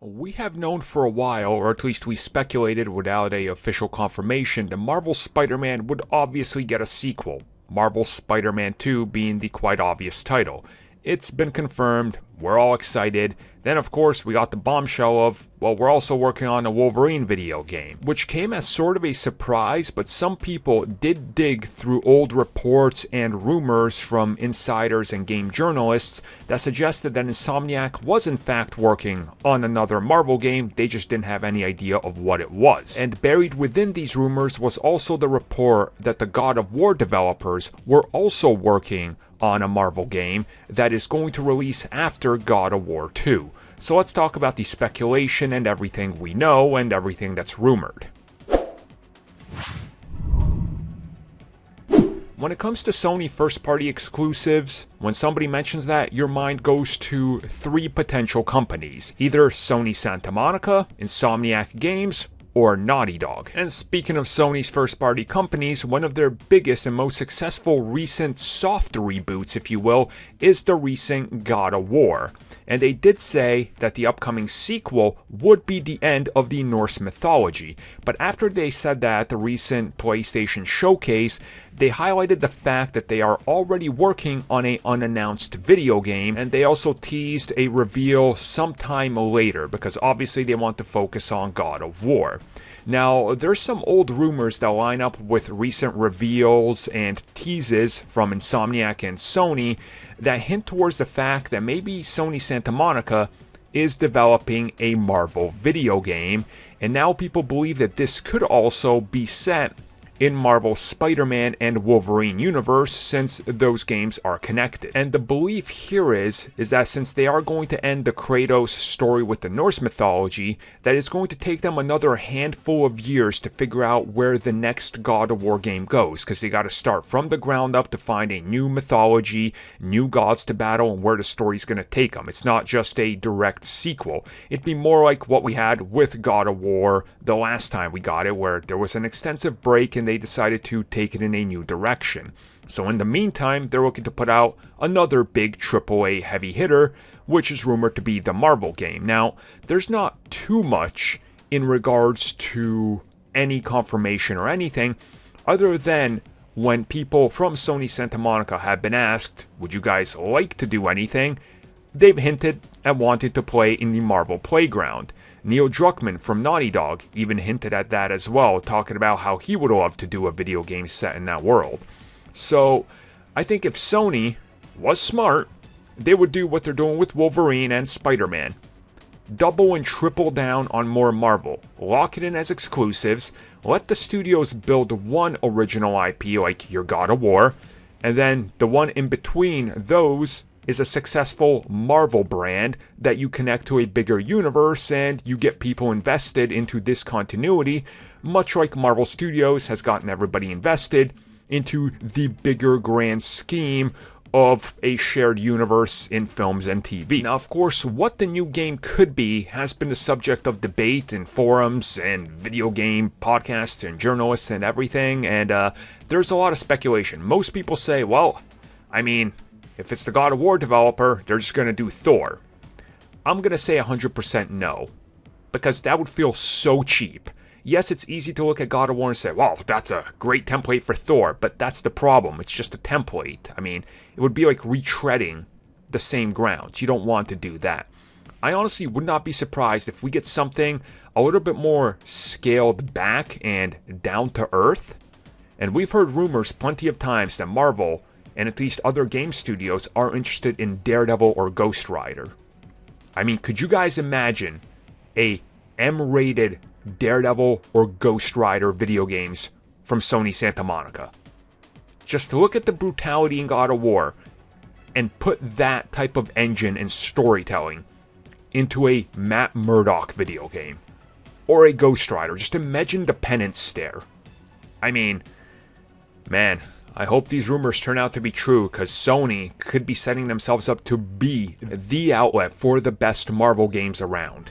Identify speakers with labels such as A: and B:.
A: We have known for a while, or at least we speculated without a official confirmation, that Marvel's Spider-Man would obviously get a sequel, Marvel's Spider-Man 2 being the quite obvious title. It's been confirmed, we're all excited. Then of course we got the bombshell of, well, we're also working on a Wolverine video game, which came as sort of a surprise, but some people did dig through old reports and rumors from insiders and game journalists that suggested that Insomniac was in fact working on another Marvel game, they just didn't have any idea of what it was. And buried within these rumors was also the report that the God of War developers were also working on a Marvel game that is going to release after God of War 2. So let's talk about the speculation and everything we know and everything that's rumored. When it comes to Sony first-party exclusives, when somebody mentions that, your mind goes to three potential companies. Either Sony Santa Monica, Insomniac Games, or Naughty Dog. And speaking of Sony's first-party companies, one of their biggest and most successful recent soft reboots, if you will, is the recent God of War. And they did say that the upcoming sequel would be the end of the Norse mythology. But after they said that at the recent PlayStation showcase, they highlighted the fact that they are already working on an unannounced video game, and they also teased a reveal sometime later, because obviously they want to focus on God of War. Now, there's some old rumors that line up with recent reveals and teases from Insomniac and Sony that hint towards the fact that maybe Sony Santa Monica is developing a Marvel video game, and now people believe that this could also be set in Marvel's Spider-Man and Wolverine universe, since those games are connected. And the belief here is that since they are going to end the Kratos story with the Norse mythology, that it's going to take them another handful of years to figure out where the next God of War game goes, because they got to start from the ground up to find a new mythology, new gods to battle, and where the story's going to take them. It's not just a direct sequel. It'd be more like what we had with God of War the last time we got it, where there was an extensive break and they decided to take it in a new direction. So in the meantime, they're looking to put out another big AAA heavy hitter, which is rumored to be the Marvel game. Now, there's not too much in regards to any confirmation or anything, other than when people from Sony Santa Monica have been asked, would you guys like to do anything? They've hinted at wanting to play in the Marvel playground. Neil Druckmann from Naughty Dog even hinted at that as well, talking about how he would love to do a video game set in that world. So, I think if Sony was smart, they would do what they're doing with Wolverine and Spider-Man. Double and triple down on more Marvel. Lock it in as exclusives. Let the studios build one original IP like your God of War, and then the one in between those is a successful Marvel brand that you connect to a bigger universe, and you get people invested into this continuity, much like Marvel Studios has gotten everybody invested into the bigger grand scheme of a shared universe in films and TV. Now, of course, what the new game could be has been the subject of debate in forums and video game podcasts and journalists and everything, and there's a lot of speculation. Most people say, well, I mean, if it's the God of War developer, they're just going to do Thor. I'm going to say 100% no, because that would feel so cheap. Yes, it's easy to look at God of War and say, wow, that's a great template for Thor, but that's the problem. It's just a template. I mean, it would be like retreading the same grounds. You don't want to do that. I honestly would not be surprised if we get something a little bit more scaled back and down to earth. And we've heard rumors plenty of times that Marvel and at least other game studios are interested in Daredevil or Ghost Rider. I mean, could you guys imagine a M-rated Daredevil or Ghost Rider video games from Sony Santa Monica? Just look at the brutality in God of War and put that type of engine and storytelling into a Matt Murdock video game or a Ghost Rider. Just imagine the penance stare. I mean, man, I hope these rumors turn out to be true, because Sony could be setting themselves up to be the outlet for the best Marvel games around.